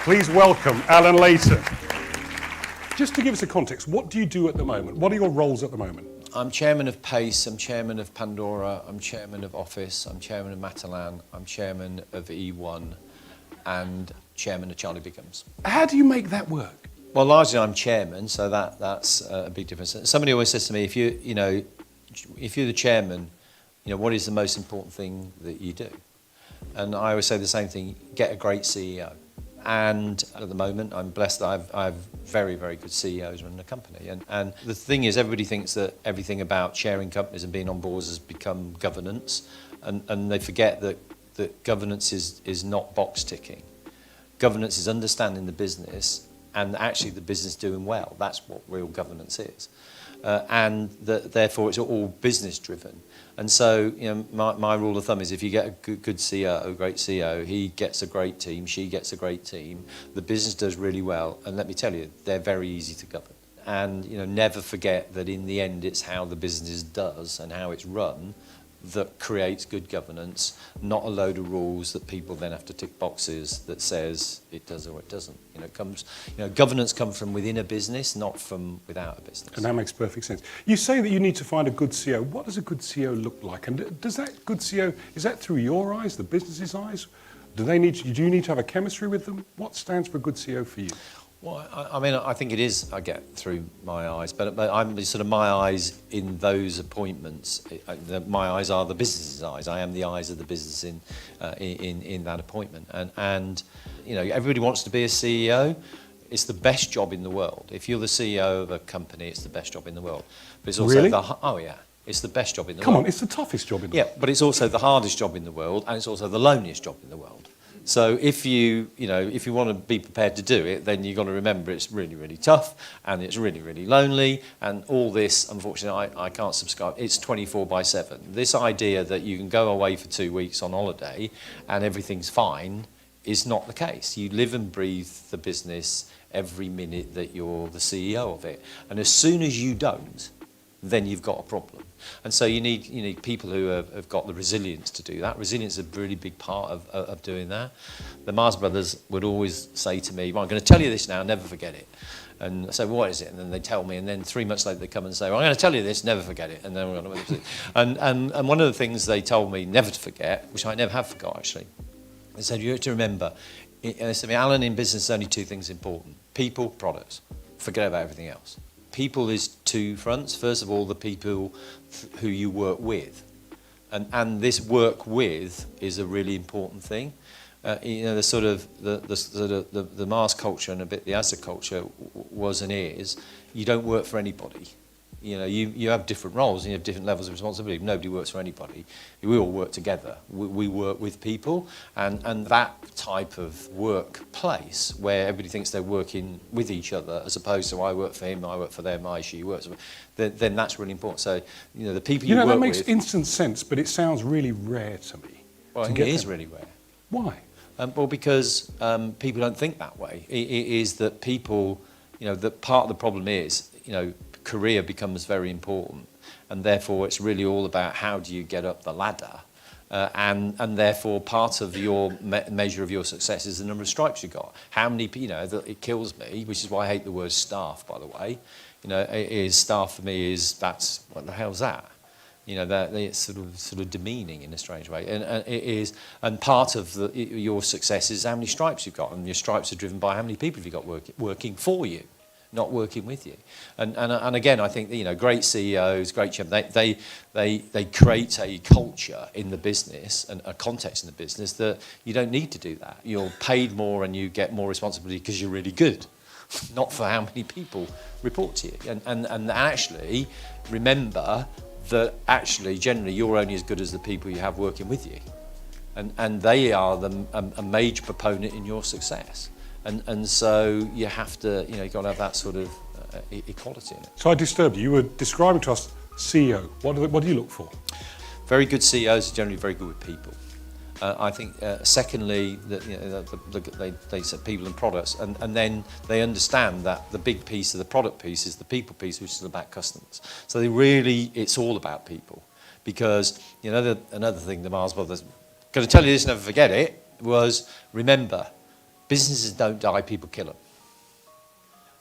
Please welcome Allan Leighton. Just to give us a context, what do you do at the moment? What are your roles at the moment? I'm chairman of Pace, I'm chairman of Pandora, I'm chairman of Office, I'm chairman of Matalan, I'm chairman of E1 and chairman of Charlie Bigham's. How do you make that work? Well, largely I'm chairman, so that's a big difference. Somebody always says to me, if you're the chairman, what is the most important thing that you do? And I always say the same thing, get a great CEO. And at the moment, I'm blessed that I have very, very good CEOs running the company. And the thing is, everybody thinks that everything about sharing companies and being on boards has become governance. And they forget that governance is not box ticking. Governance is understanding the business and actually the business doing well. That's what real governance is. And therefore, it's all business driven. And so, my rule of thumb is if you get a good CEO, a great CEO, he gets a great team, she gets a great team, the business does really well, and let me tell you, they're very easy to govern. And, never forget that in the end, it's how the business does and how it's run that creates good governance, not a load of rules that people then have to tick boxes that says it does or it doesn't. Governance comes from within a business, not from without a business. And that makes perfect sense. You say that you need to find a good CEO. What does a good CEO look like? And does that good CEO, is that through your eyes, the business's eyes? Do you need to have a chemistry with them? What stands for a good CEO for you? Well, I think it is, I get through my eyes, but I'm sort of my eyes in those appointments. My eyes are the business's eyes. I am the eyes of the business in that appointment. And everybody wants to be a CEO. It's the best job in the world. If you're the CEO of a company, it's the best job in the world. But it's also really? It's the best job in the world. Come on, it's the toughest job in the world. Yeah, but it's also the hardest job in the world, and it's also the loneliest job in the world. So if you want to be prepared to do it, then you've got to remember it's really, really tough and it's really, really lonely and all this, unfortunately, I can't subscribe. It's 24/7. This idea that you can go away for 2 weeks on holiday and everything's fine is not the case. You live and breathe the business every minute that you're the CEO of it. And as soon as you don't, then you've got a problem. And so you need people who have got the resilience to do that. Resilience is a really big part of doing that. The Mars brothers would always say to me, well, I'm going to tell you this now, never forget it. And I say, well, what is it? And then they tell me, and then 3 months later they come and say, well, I'm going to tell you this, never forget it. And then we're going to and one of the things they told me never to forget, which I never have forgot actually, they said, you have to remember, and they said to me, Alan, in business there's only 2 things important: people, products. Forget about everything else. People is 2 fronts. First of all, the people who you work with. And this work with is a really important thing. The Mars culture and a bit the Asda culture was and is, you don't work for anybody. You have different roles and you have different levels of responsibility. Nobody works for anybody. We all work together. We work with people, and that type of workplace where everybody thinks they're working with each other, as opposed to I work for him, I work for them, she works for me, then that's really important. So, the people you work with... that makes instant sense, but it sounds really rare to me. Well, I think it is really rare. Why? Well, because people don't think that way. It is that people, that part of the problem is, career becomes very important, and therefore it's really all about how do you get up the ladder, and therefore part of your measure of your success is the number of stripes you got. How many, it kills me, which is why I hate the word staff, by the way. Staff for me is, that's, what the hell's that? That it's sort of demeaning in a strange way, and it is. And part of your success is how many stripes you've got, and your stripes are driven by how many people have you got working for you, not working with you. And again, I think great CEOs, great chairmen, they create a culture in the business and a context in the business that you don't need to do that. You're paid more and you get more responsibility because you're really good, not for how many people report to you. And actually, remember that actually, generally, you're only as good as the people you have working with you. And they are a major proponent in your success. And so you have to, you've got to have that sort of equality in it. So I disturbed you. You were describing to us CEO. What do you look for? Very good CEOs are generally very good with people. I think, secondly, they said people and products, and then they understand that the big piece of the product piece is the people piece, which is about customers. So it's all about people. Because, another thing the Mars brothers, going to tell you this, never forget it, was remember, businesses don't die, people kill them.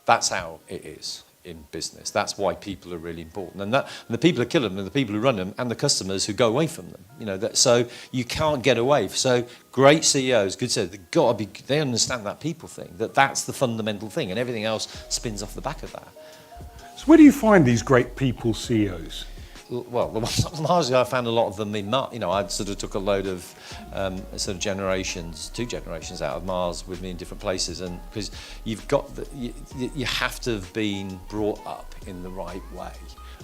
That's how it is in business. That's why people are really important. And the people who kill them are the people who run them and the customers who go away from them. You know, so you can't get away. So great CEOs, good CEOs, they understand that people thing, that's the fundamental thing, and everything else spins off the back of that. So where do you find these great people CEOs? Well, largely I found a lot of them in Mars. You know, I sort of took a load of sort of two generations out of Mars with me in different places, and because you've got you have to have been brought up in the right way,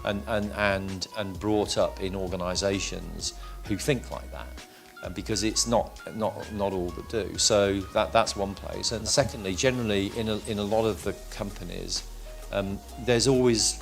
and brought up in organisations who think like that, because it's not all that do. So that's one place. And secondly, generally in a lot of the companies, there's always,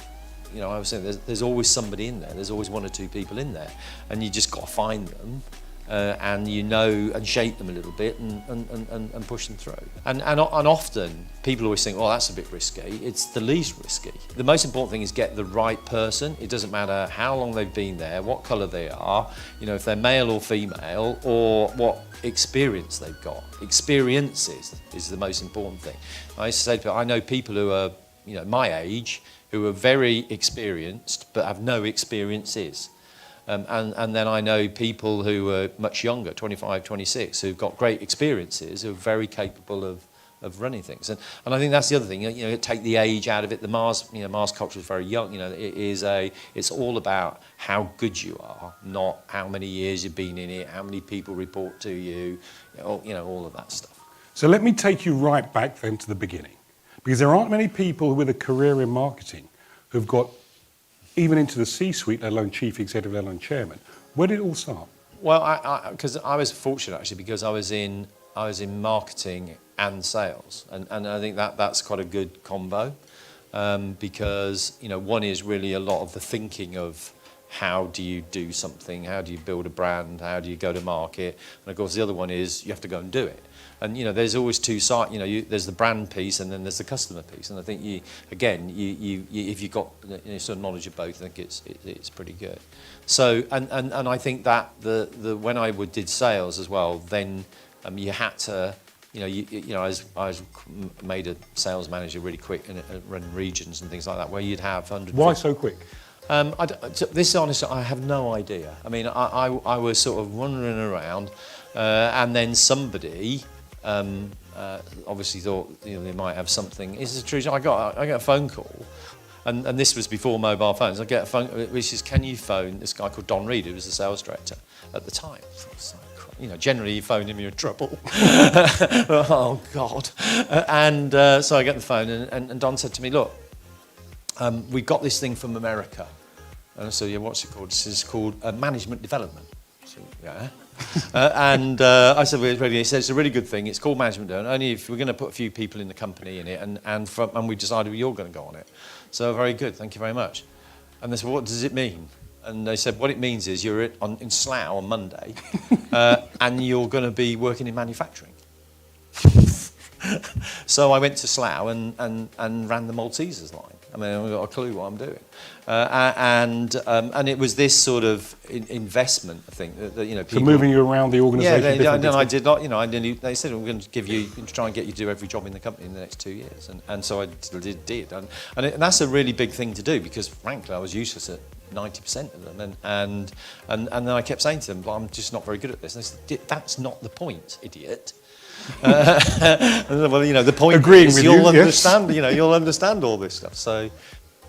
you know, I was saying there's always somebody in there. There's always one or two people in there, and you just got to find them, and and shape them a little bit, and push them through. And often people always think, oh, that's a bit risky. It's the least risky. The most important thing is get the right person. It doesn't matter how long they've been there, what colour they are, you know, if they're male or female, or what experience they've got. Experiences is the most important thing. I used to say to people, I know people who are, you know, my age, who are very experienced but have no experiences. And then I know people who are much younger, 25, 26, who've got great experiences, who are very capable of running things. And I think that's the other thing, you know, take the age out of it. The Mars culture is very young, you know, it's all about how good you are, not how many years you've been in it, how many people report to you, you know, all of that stuff. So let me take you right back then to the beginning. Because there aren't many people with a career in marketing who've got even into the C-suite, let alone chief executive, let alone chairman. Where did it all start? Well, because I was fortunate actually, because I was in marketing and sales, and I think that's quite a good combo, because, you know, one is really a lot of the thinking of how do you do something, how do you build a brand, how do you go to market, and of course the other one is you have to go and do it. And, you know, there's always two sides. You know, there's the brand piece and then there's the customer piece. And I think if you've got, you know, sort of knowledge of both, I think it's pretty good. So and I think that the when I did sales as well, then you had to, you know, I was made a sales manager really quick and run regions and things like that, where you'd have 100. Why so quick? This honestly, I have no idea. I mean, I was sort of wandering around, and then somebody. Obviously thought, you know, they might have something. Is it true? I got a phone call, and this was before mobile phones. I get a phone which is, can you phone this guy called Don Reed, who was the sales director at the time. So, you know, generally you phone him, you're in trouble. Oh God! So I get the phone, and Don said to me, look, we got this thing from America, and I said, yeah, what's it called? This is called management development. So, yeah. I said, we're ready. He said, it's a really good thing. It's called management development. Only if we're going to put a few people in the company in it, and we decided, well, you're going to go on it. So very good, thank you very much. And they said, what does it mean? And they said, what it means is you're in Slough on Monday, and you're going to be working in manufacturing. So I went to Slough and ran the Maltesers line. I mean, I haven't got a clue what I'm doing. And it was this sort of investment, I think, that you know, people... So moving you around the organisation? Yeah, no, I did not, you know, they said, we're going to try and get you to do every job in the company in the next 2 years. And so I did. And that's a really big thing to do, because, frankly, I was useless at 90% of them. And then I kept saying to them, well, I'm just not very good at this. And they said, that's not the point, idiot. Well, you know, the point Agreeing is with you'll you, understand, yes. You know, you'll understand all this stuff. So,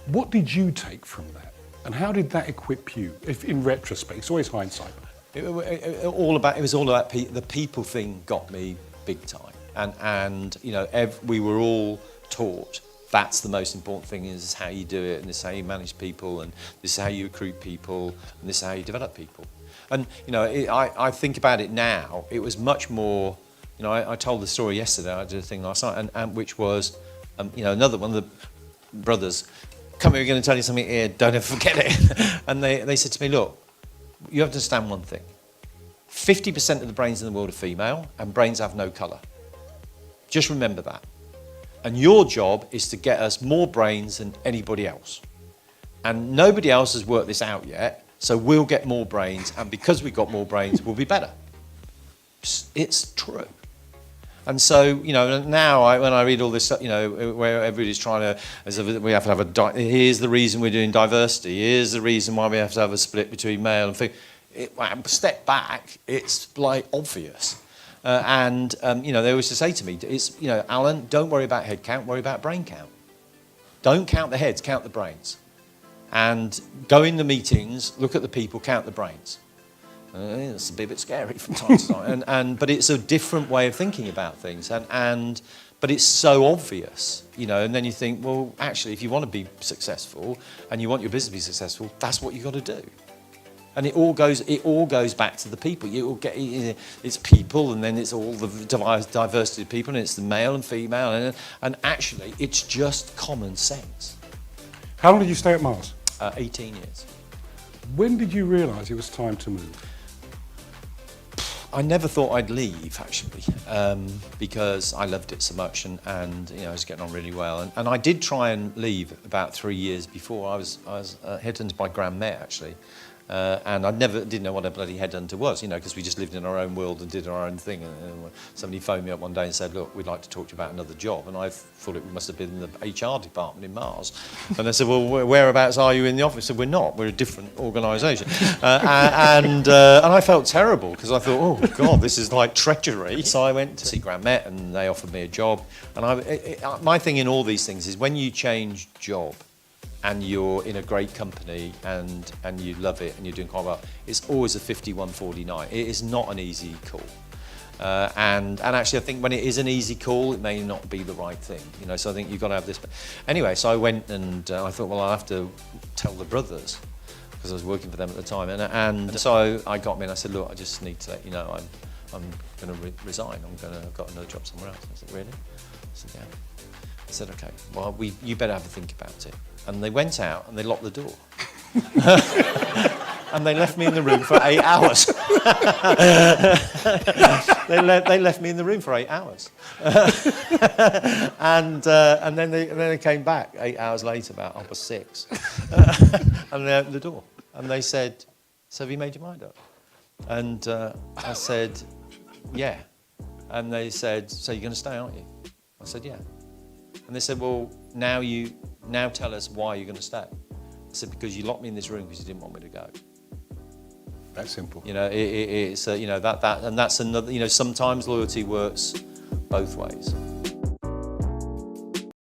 what did you take from that, and how did that equip you? If in retrospect, it's always hindsight. it was all about the people thing got me big time, and you know, we were all taught that's the most important thing, is how you do it, and this is how you manage people, and this is how you recruit people, and this is how you develop people. And you know, I think about it now. It was much more. You know, I told the story yesterday. I did a thing last night, and which was, you know, another one of the brothers. Come here, we're going to tell you something here. Don't ever forget it. And they said to me, look, you have to understand one thing. 50% of the brains in the world are female, and brains have no colour. Just remember that. And your job is to get us more brains than anybody else. And nobody else has worked this out yet, so we'll get more brains, and because we've got more brains, we'll be better. It's true. And so, now when I read all this stuff, where everybody's trying to, as if we have to have here's the reason we're doing diversity, here's the reason why we have to have a split between male and female. Step back, it's like obvious. They always say to me, Alan, don't worry about head count, worry about brain count. Don't count the heads, count the brains. And go in the meetings, look at the people, count the brains. It's a bit scary from time to time, but it's a different way of thinking about things, but it's so obvious, and then you think, well, actually, if you want to be successful and you want your business to be successful, that's what you've got to do. And it all goes back to the people. It's people, and then it's all the diversity of people, and it's the male and female, and actually, it's just common sense. How long did you stay at Mars? 18 years. When did you realise it was time to move? I never thought I'd leave, actually, because I loved it so much, and I was getting on really well. And I did try and leave about 3 years before. I was headhunted by Grand Met, actually. And I didn't know what a bloody headhunter was, because we just lived in our own world and did our own thing. And somebody phoned me up one day and said, look, we'd like to talk to you about another job. And I thought it must have been the HR department in Mars. And I said, well, whereabouts are you in the office? I said, we're not. We're a different organisation. And I felt terrible because I thought, oh, God, this is like treachery. So I went to see Grand Met and they offered me a job. And my thing in all these things is when you change job, and you're in a great company and you love it and you're doing quite well, it's always a 51-49. It is not an easy call. And actually I think when it is an easy call, it may not be the right thing. So I think you've got to have this. Anyway, so I went and I thought, well, I'll have to tell the brothers because I was working for them at the time. And so I got me and I said, look, I just need to let you know I'm going to resign. I've got another job somewhere else. I said, really? I said, yeah. I said, okay, well, you better have a think about it. And they went out and they locked the door. And they left me in the room for 8 hours. They left me in the room for 8 hours. And then they came back 8 hours later, about 6:30. And they opened the door. And they said, so have you made your mind up? And I said, yeah. And they said, so you're going to stay, aren't you? I said, yeah. And they said, well, now tell us why you're going to stay. I said, because you locked me in this room because you didn't want me to go. That's simple. It's that, and that's another. Sometimes loyalty works both ways.